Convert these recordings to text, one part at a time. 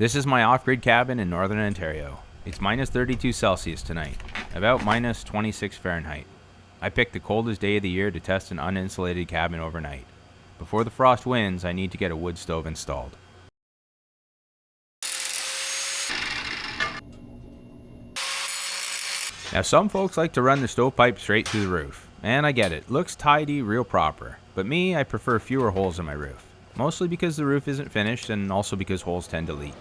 This is my off-grid cabin in northern Ontario. It's minus 32 Celsius tonight, about minus 26 Fahrenheit. I picked the coldest day of the year to test an uninsulated cabin overnight. Before the frost wins, I need to get a wood stove installed. Now some folks like to run the stovepipe straight through the roof, and I get it, looks tidy, real proper. But me, I prefer fewer holes in my roof. Mostly because the roof isn't finished and also because holes tend to leak.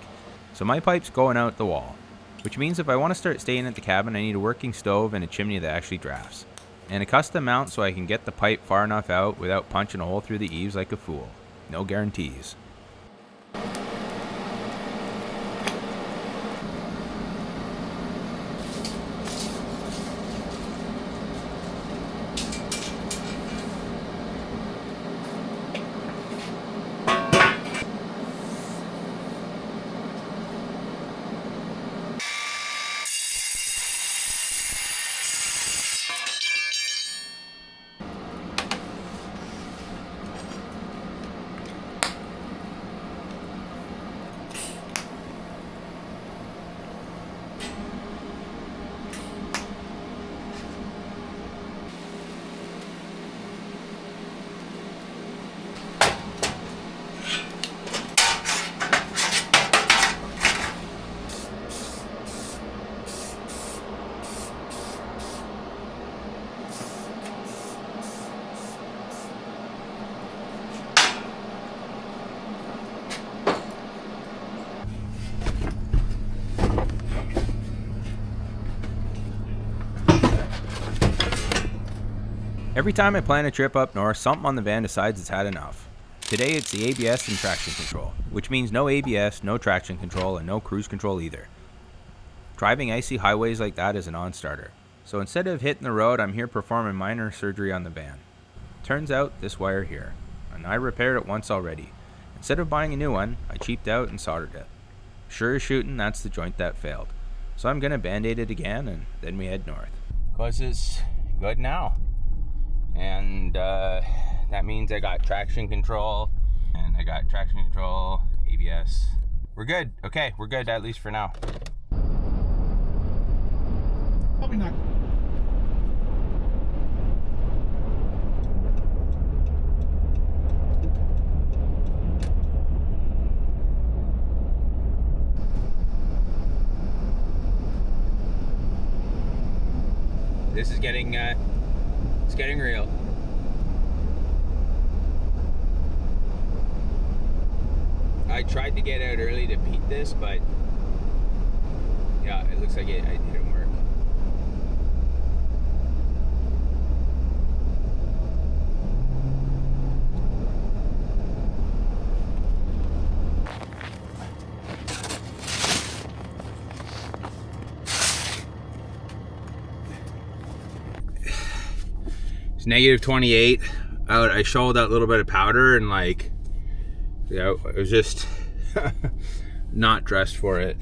So my pipe's going out the wall, which means if I want to start staying at the cabin, I need a working stove and a chimney that actually drafts. And a custom mount so I can get the pipe far enough out without punching a hole through the eaves like a fool. No guarantees. Every time I plan a trip up north, something on the van decides it's had enough. Today it's the ABS and traction control, which means no ABS, no traction control, and no cruise control either. Driving icy highways like that is a non-starter. So instead of hitting the road, I'm here performing minor surgery on the van. Turns out this wire here, and I repaired it once already. Instead of buying a new one, I cheaped out and soldered it. Sure as shooting, that's the joint that failed. So I'm gonna band-aid it again, and then we head north. 'Cause it's good now. And that means I got traction control, and I got traction control, ABS. We're good. Okay, we're good, at least for now. Probably not. This is getting, it's getting real. I tried to get out early to beat this, but yeah, it looks like it didn't work. It's negative 28 out. I shoveled out a little bit of powder and like, yeah, I was just not dressed for it,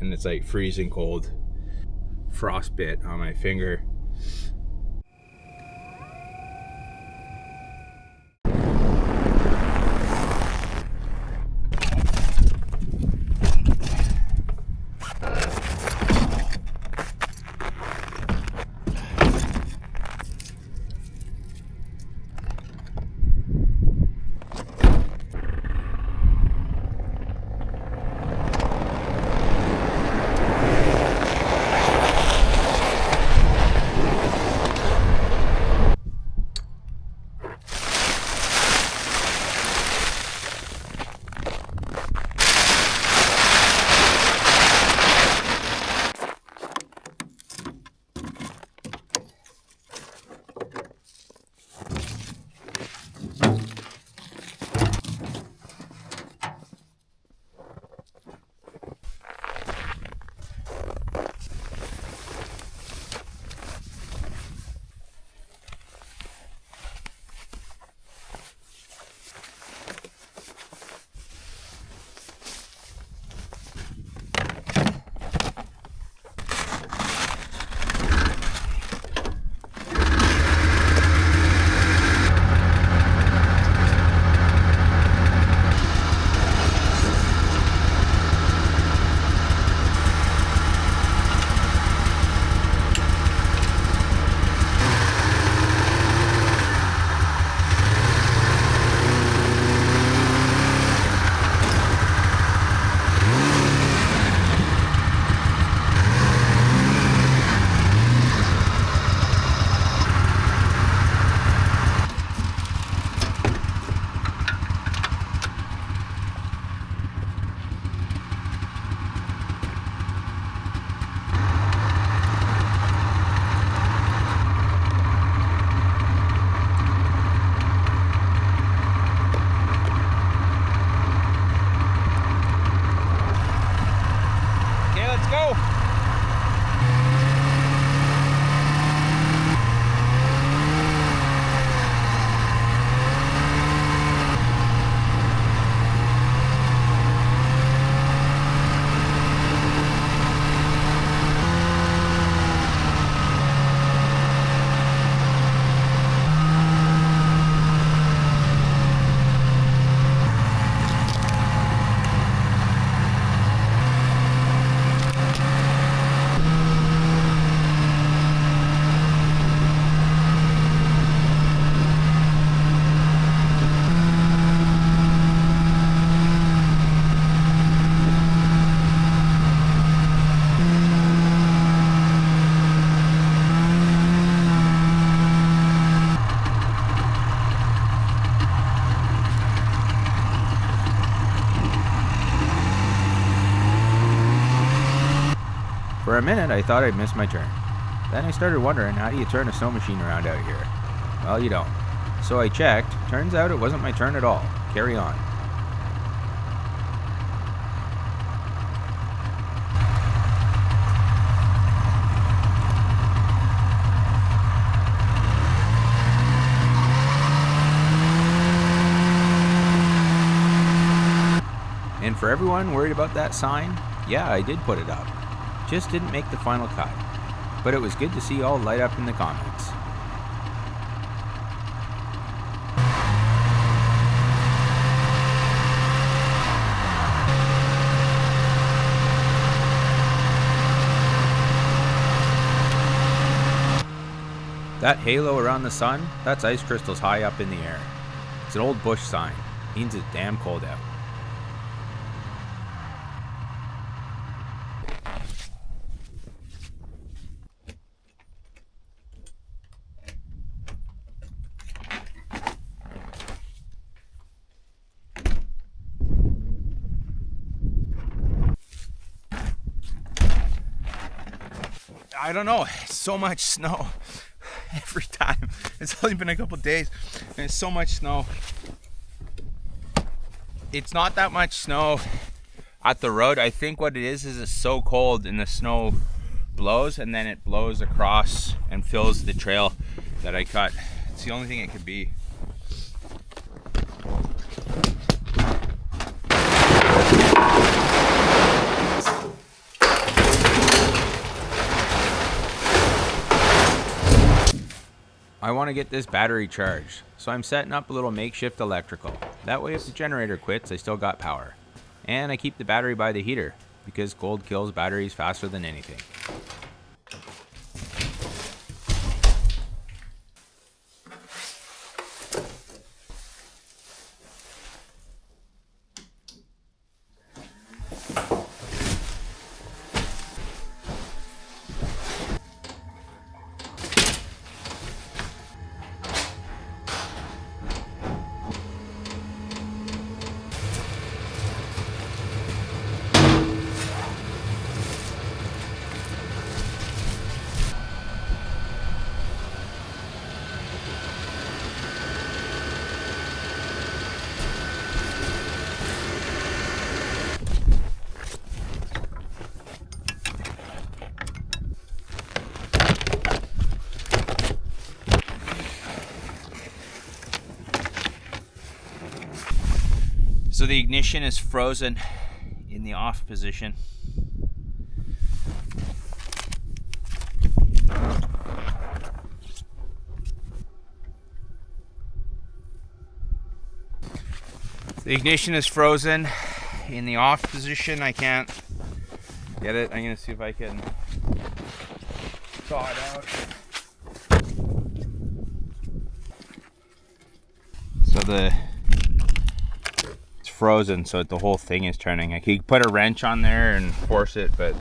and it's like freezing cold. Frostbite on my finger. go. For a minute, I thought I'd missed my turn. Then I started wondering, how do you turn a snow machine around out here? Well, you don't. So I checked. Turns out it wasn't my turn at all. Carry on. And for everyone worried about that sign, yeah, I did put it up. Just didn't make the final cut. But it was good to see all light up in the comments. That halo around the sun, that's ice crystals high up in the air. It's an old bush sign. Means it's damn cold out. I don't know, it's so much snow every time. It's only been a couple days and it's so much snow. It's not that much snow at the road. I think what it is it's so cold and the snow blows and then it blows across and fills the trail that I cut. It's the only thing it could be. I want to get this battery charged, so I'm setting up a little makeshift electrical. That way if the generator quits, I still got power. And I keep the battery by the heater, because cold kills batteries faster than anything. So the ignition is frozen in the off position. The ignition is frozen in the off position. I can't get it. I'm gonna see if I can thaw it out. So it's frozen, so the whole thing is turning. I could put a wrench on there and force it, but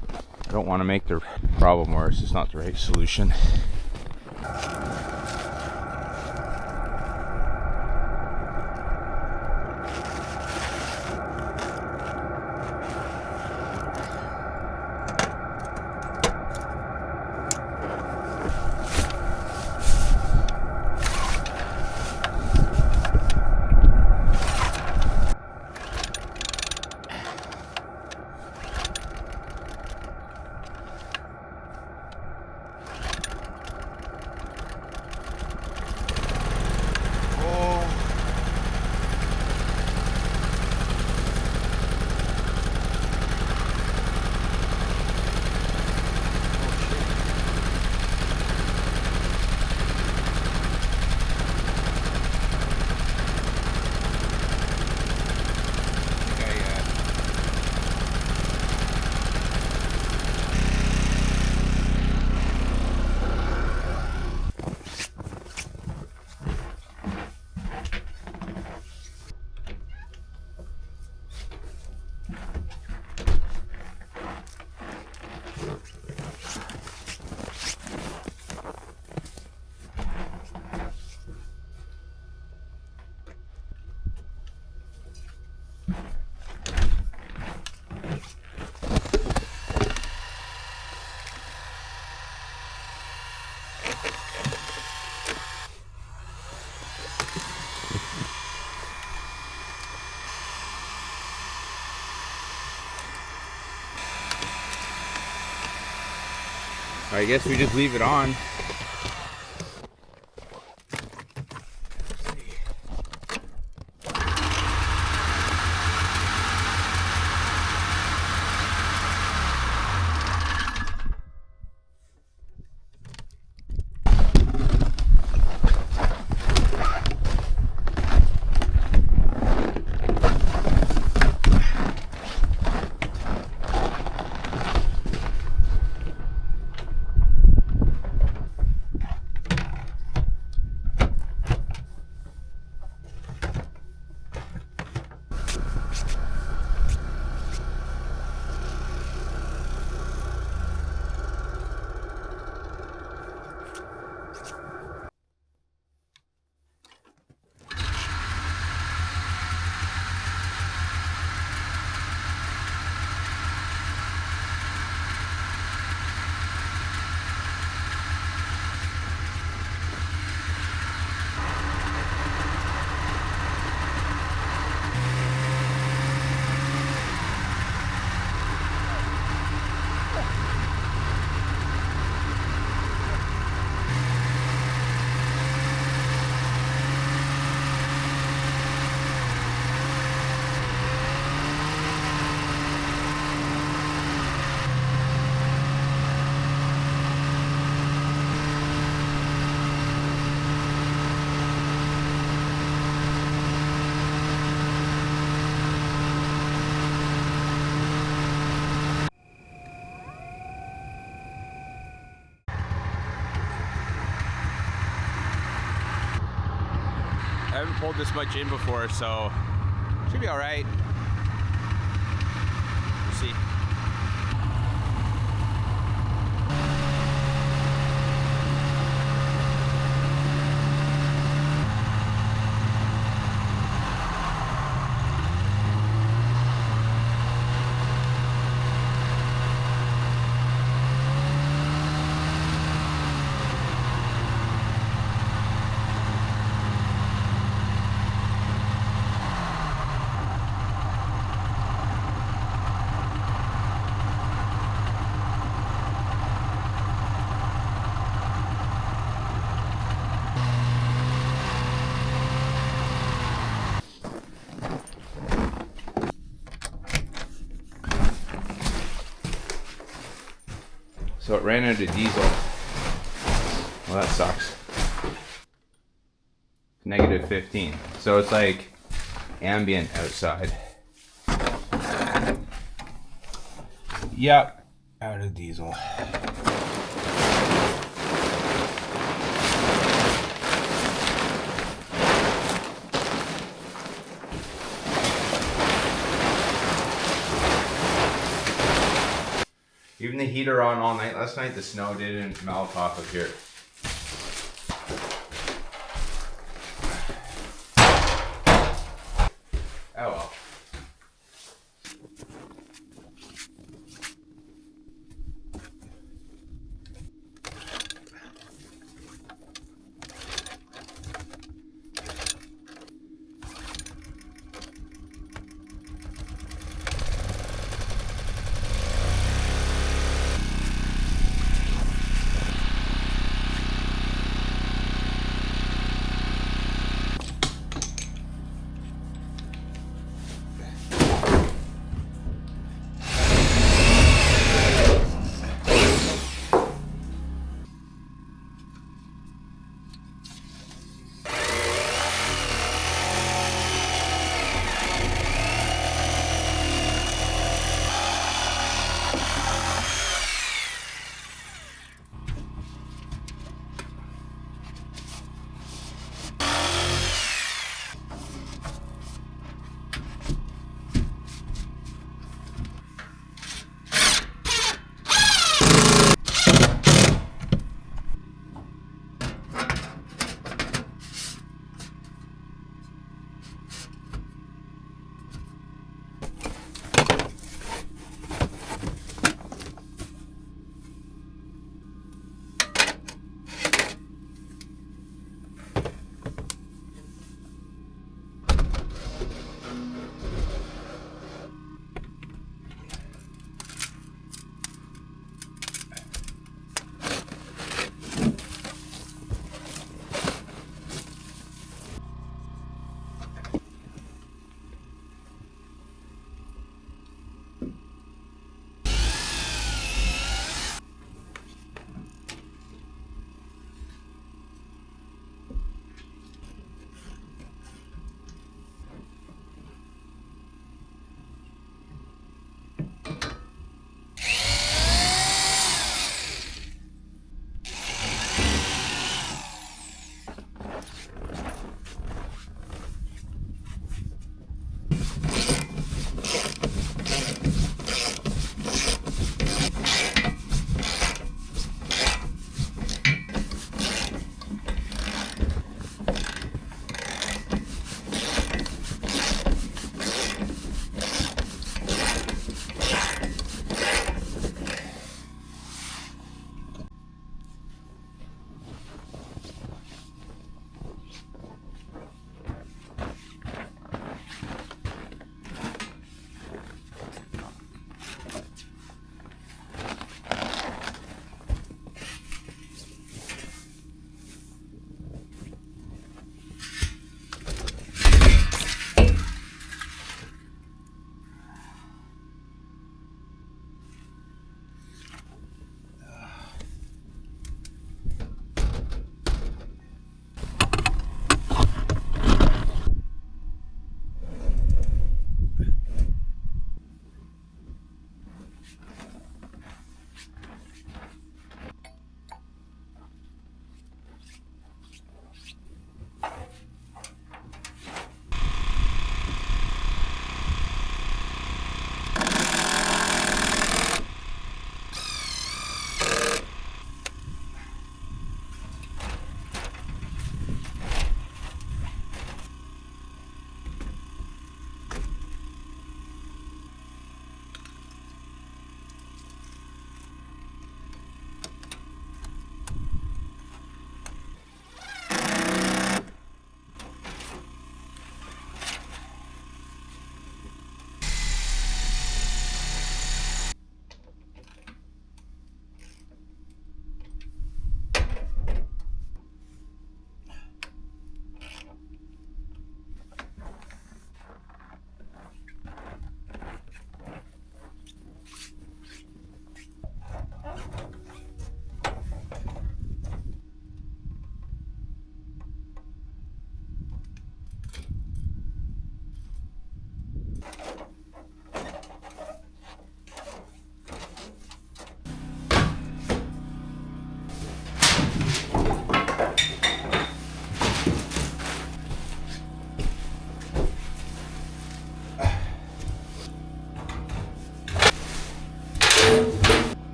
I don't want to make the problem worse. It's not the right solution. I guess we just leave it on. I haven't pulled this much in before, so should be all right. We'll see. So it ran out of diesel. Well, that sucks. Negative 15. So it's like ambient outside. Yep, out of diesel. Even the heater on all night last night, the snow didn't melt off of here. Oh well.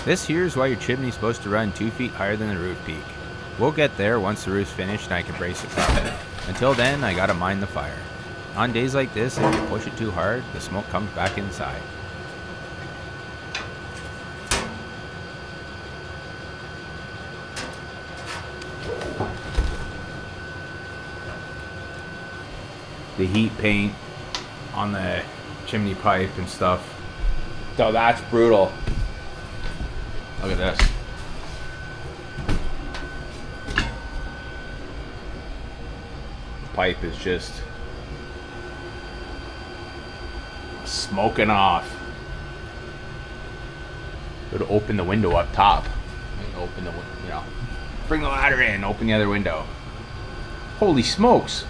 This here is why your chimney's supposed to run 2 feet higher than the roof peak. We'll get there once the roof's finished and I can brace it properly. Until then, I gotta mind the fire. On days like this, if you push it too hard, the smoke comes back inside. The heat paint on the chimney pipe and stuff. So that's brutal. Look at this. The pipe is just smoking off. Would open the window up top. Open the, bring the ladder in, open the other window. Holy smokes.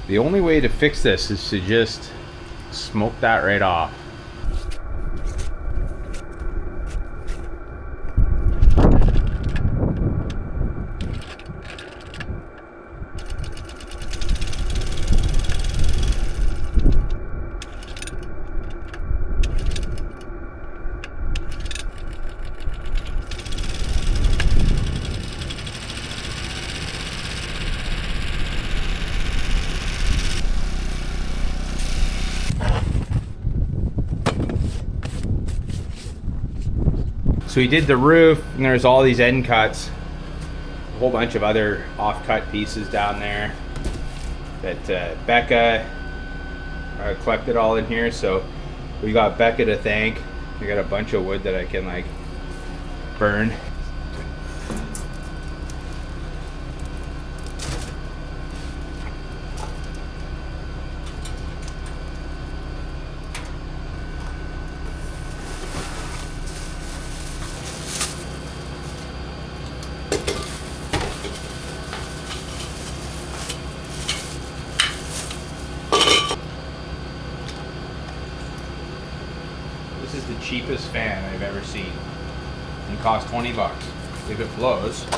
The only way to fix this is to just smoke that right off. So we did the roof, and there's all these end cuts, a whole bunch of other off-cut pieces down there that Becca collected all in here. So we got Becca to thank. We got a bunch of wood that I can like burn. This is the cheapest fan I've ever seen. It costs 20 bucks. If it blows, it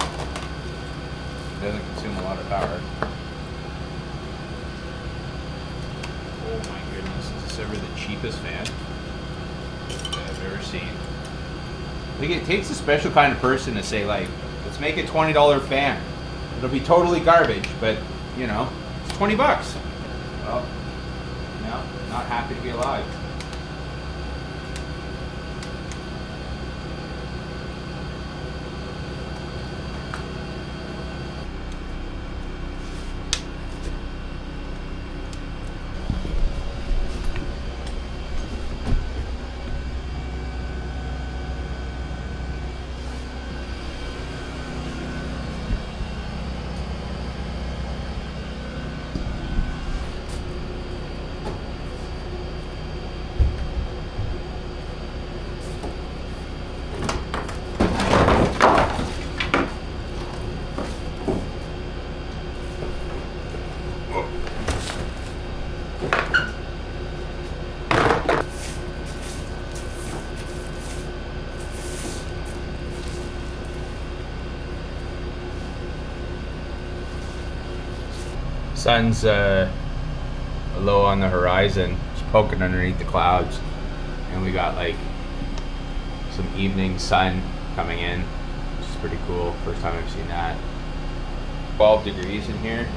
doesn't consume a lot of power. Oh my goodness, is this ever the cheapest fan that I've ever seen? I think it takes a special kind of person to say like, let's make a $20 fan. It'll be totally garbage, but you know, it's 20 bucks. Well, no, not happy to be alive. Sun's low on the horizon, just poking underneath the clouds, and we got like some evening sun coming in, which is pretty cool. First time I've seen that. 12 degrees in here.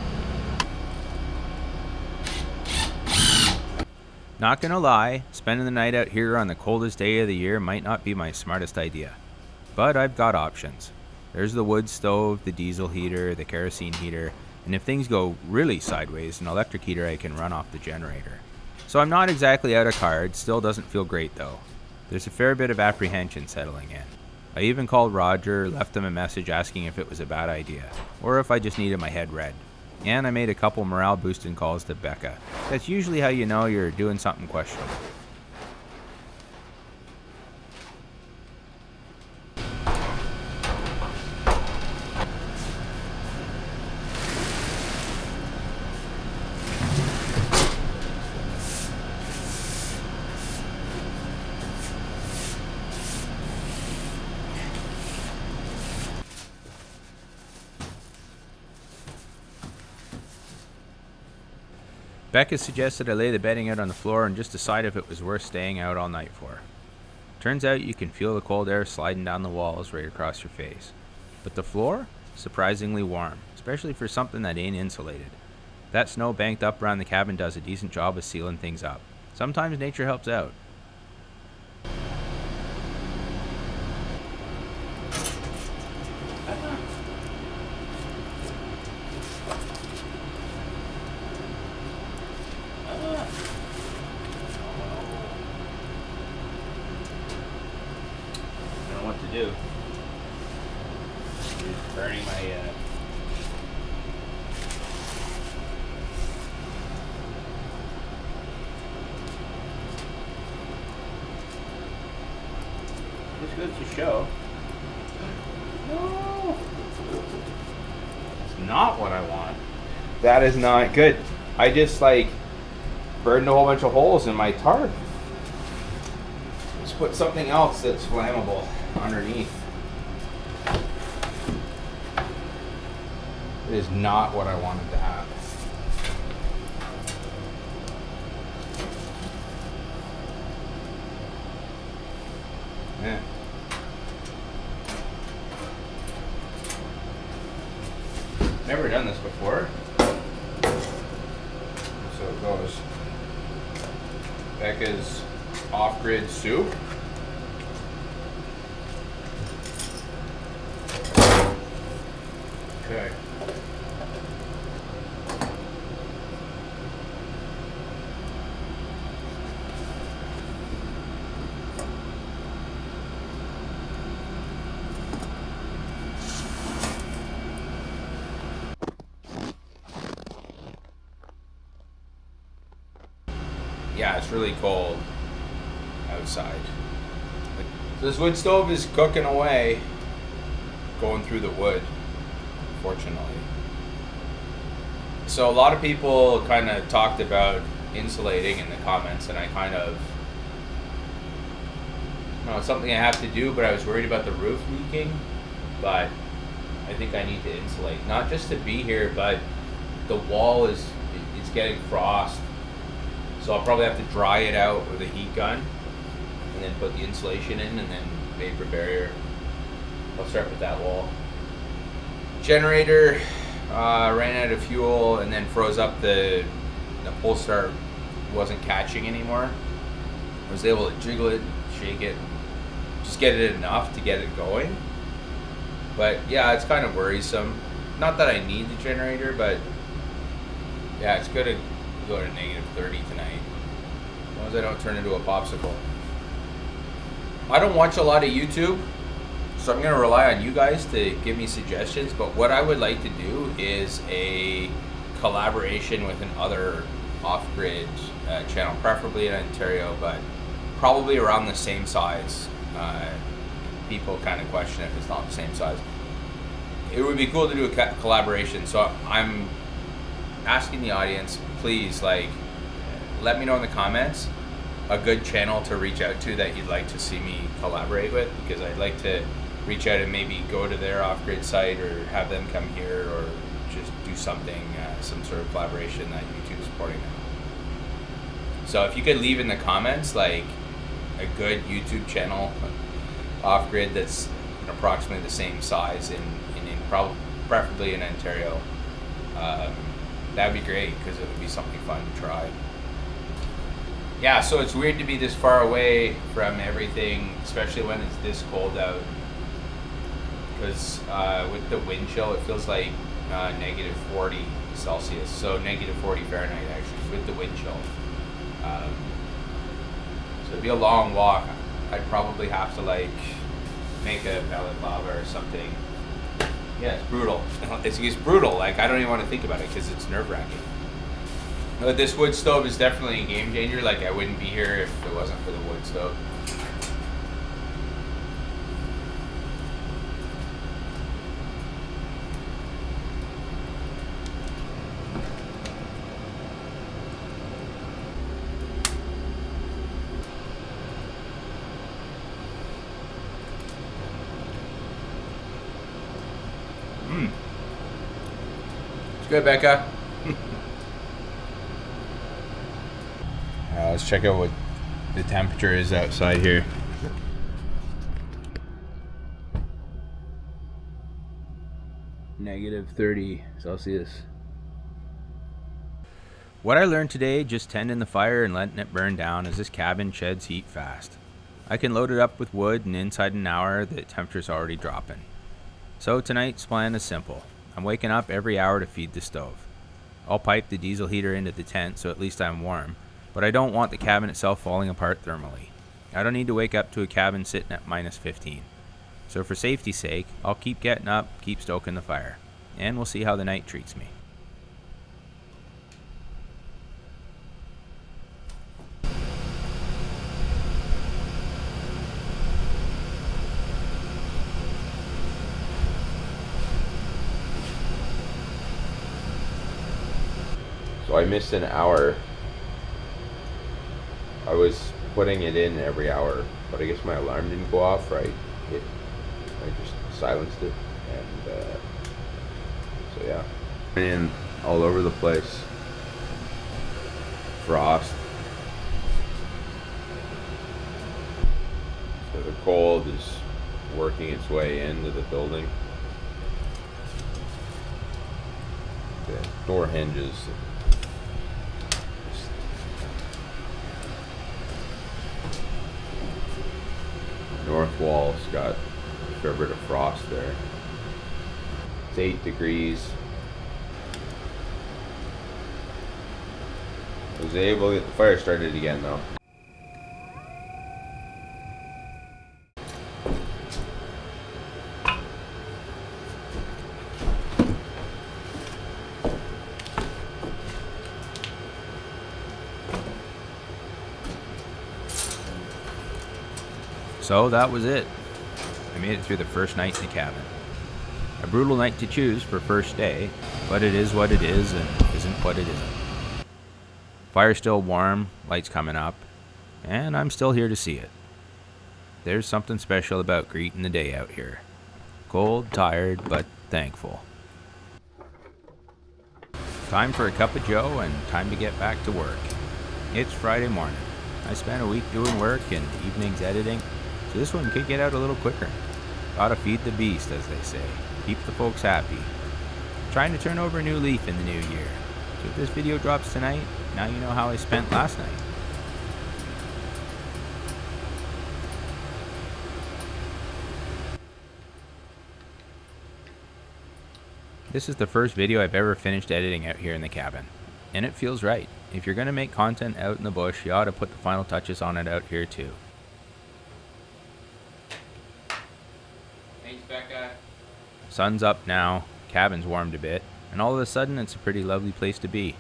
Not gonna lie, spending the night out here on the coldest day of the year might not be my smartest idea, but I've got options. There's the wood stove, the diesel heater, the kerosene heater, and if things go really sideways, an electric heater I can run off the generator. So I'm not exactly out of cards, still doesn't feel great though. There's a fair bit of apprehension settling in. I even called Roger, left him a message asking if it was a bad idea, or if I just needed my head read. And I made a couple morale boosting calls to Becca. That's usually how you know you're doing something questionable. Becca suggested I lay the bedding out on the floor and just decide if it was worth staying out all night for. Turns out you can feel the cold air sliding down the walls right across your face. But the floor? Surprisingly warm, especially for something that ain't insulated. That snow banked up around the cabin does a decent job of sealing things up. Sometimes nature helps out. What to do. Just burning my this goes to show. No, it's not what I want. That is not good. I just burned a whole bunch of holes in my tarp. Let's put something else that's flammable underneath. It is not what I wanted to have. Yeah. Never done this before. So it goes. Becca's off-grid soup. Okay. Yeah, it's really cold outside. So this wood stove is cooking away, going through the wood, fortunately. So a lot of people kind of talked about insulating in the comments, and I kind of, it's something I have to do, but I was worried about the roof leaking. But I think I need to insulate, not just to be here, but the wall it's getting frost. So I'll probably have to dry it out with a heat gun and then put the insulation in and then vapor barrier. I'll start with that wall. Generator ran out of fuel and then froze up. The pull start wasn't catching anymore. I was able to jiggle it, shake it, just get it enough to get it going. But yeah, it's kind of worrisome. Not that I need the generator, but yeah, it's good to go to -30 tonight, as long as I don't turn into a popsicle. I don't watch a lot of YouTube, so I'm going to rely on you guys to give me suggestions. But what I would like to do is a collaboration with another off-grid channel, preferably in Ontario, but probably around the same size. People kind of question if it's not the same size. It would be cool to do a collaboration, so I'm asking the audience, please, let me know in the comments a good channel to reach out to that you'd like to see me collaborate with, because I'd like to reach out and maybe go to their off-grid site or have them come here or just do something, some sort of collaboration that YouTube's supporting them. So if you could leave in the comments a good YouTube channel off-grid that's approximately the same size in preferably in Ontario, that'd be great, because it would be something fun to try. Yeah, so it's weird to be this far away from everything, especially when it's this cold out. Because with the wind chill, it feels like -40 Celsius, so -40 Fahrenheit actually, with the wind chill. So it'd be a long walk. I'd probably have to make a pellet lava or something. Yeah, it's brutal. It's brutal. I don't even want to think about it because it's nerve-wracking. But this wood stove is definitely a game changer. I wouldn't be here if it wasn't for the wood stove. It's good, Becca. let's check out what the temperature is outside here. -30 Celsius. What I learned today, just tending the fire and letting it burn down, is this cabin sheds heat fast. I can load it up with wood, and inside an hour the temperature's already dropping. So tonight's plan is simple. I'm waking up every hour to feed the stove. I'll pipe the diesel heater into the tent so at least I'm warm, but I don't want the cabin itself falling apart thermally. I don't need to wake up to a cabin sitting at -15. So for safety's sake, I'll keep getting up, keep stoking the fire, and we'll see how the night treats me. So I missed an hour. I was putting it in every hour, but I guess my alarm didn't go off right. I just silenced it, and so yeah. And all over the place. Frost. So the cold is working its way into the building. The door hinges. North wall's got a fair bit of frost there. It's 8 degrees. I was able to get the fire started again though. So that was it. I made it through the first night in the cabin. A brutal night to choose for first day, but it is what it is and isn't what it isn't. Fire's still warm, light's coming up, and I'm still here to see it. There's something special about greeting the day out here. Cold, tired, but thankful. Time for a cup of joe and time to get back to work. It's Friday morning. I spent a week doing work and evenings editing, so this one could get out a little quicker. Gotta feed the beast, as they say. Keep the folks happy. Trying to turn over a new leaf in the new year. So if this video drops tonight, now you know how I spent last night. This is the first video I've ever finished editing out here in the cabin, and it feels right. If you're gonna make content out in the bush, you ought to put the final touches on it out here too. Thanks, Becca. Sun's up now, cabin's warmed a bit, and all of a sudden it's a pretty lovely place to be.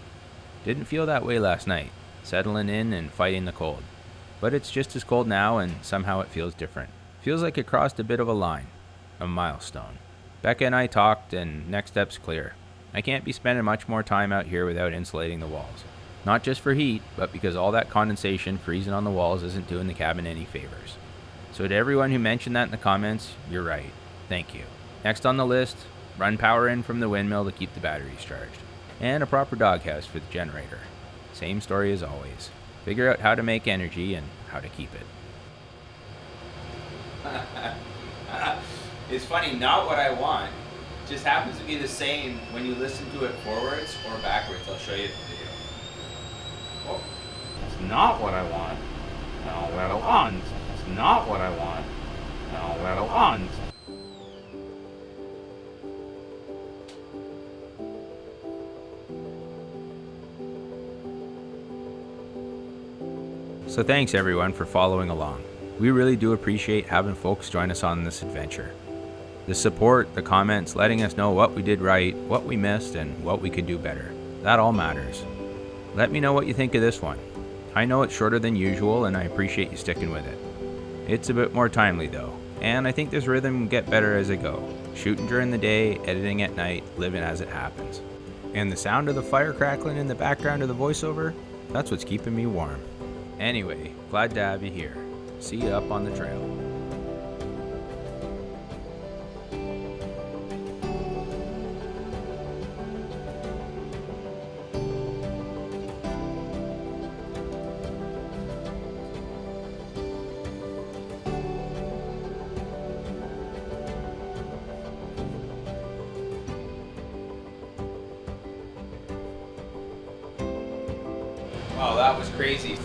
Didn't feel that way last night, settling in and fighting the cold. But it's just as cold now, and somehow it feels different. Feels like it crossed a bit of a line, a milestone. Becca and I talked, and next step's clear. I can't be spending much more time out here without insulating the walls. Not just for heat, but because all that condensation freezing on the walls isn't doing the cabin any favors. So to everyone who mentioned that in the comments, you're right. Thank you. Next on the list, run power in from the windmill to keep the batteries charged. And a proper doghouse for the generator. Same story as always. Figure out how to make energy and how to keep it. It's funny, not what I want. Just happens to be the same when you listen to it forwards or backwards. I'll show you the video. Oh, that's not what I want. No, what I want. That's not what I want. No, what I want. So thanks everyone for following along. We really do appreciate having folks join us on this adventure. The support, the comments, letting us know what we did right, what we missed, and what we could do better. That all matters. Let me know what you think of this one. I know it's shorter than usual and I appreciate you sticking with it. It's a bit more timely though, and I think this rhythm will get better as I go. Shooting during the day, editing at night, living as it happens. And the sound of the fire crackling in the background of the voiceover, that's what's keeping me warm. Anyway, glad to have you here. See you up on the trail. Oh, that was crazy.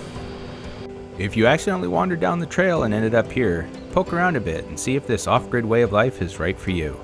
If you accidentally wandered down the trail and ended up here, poke around a bit and see if this off-grid way of life is right for you.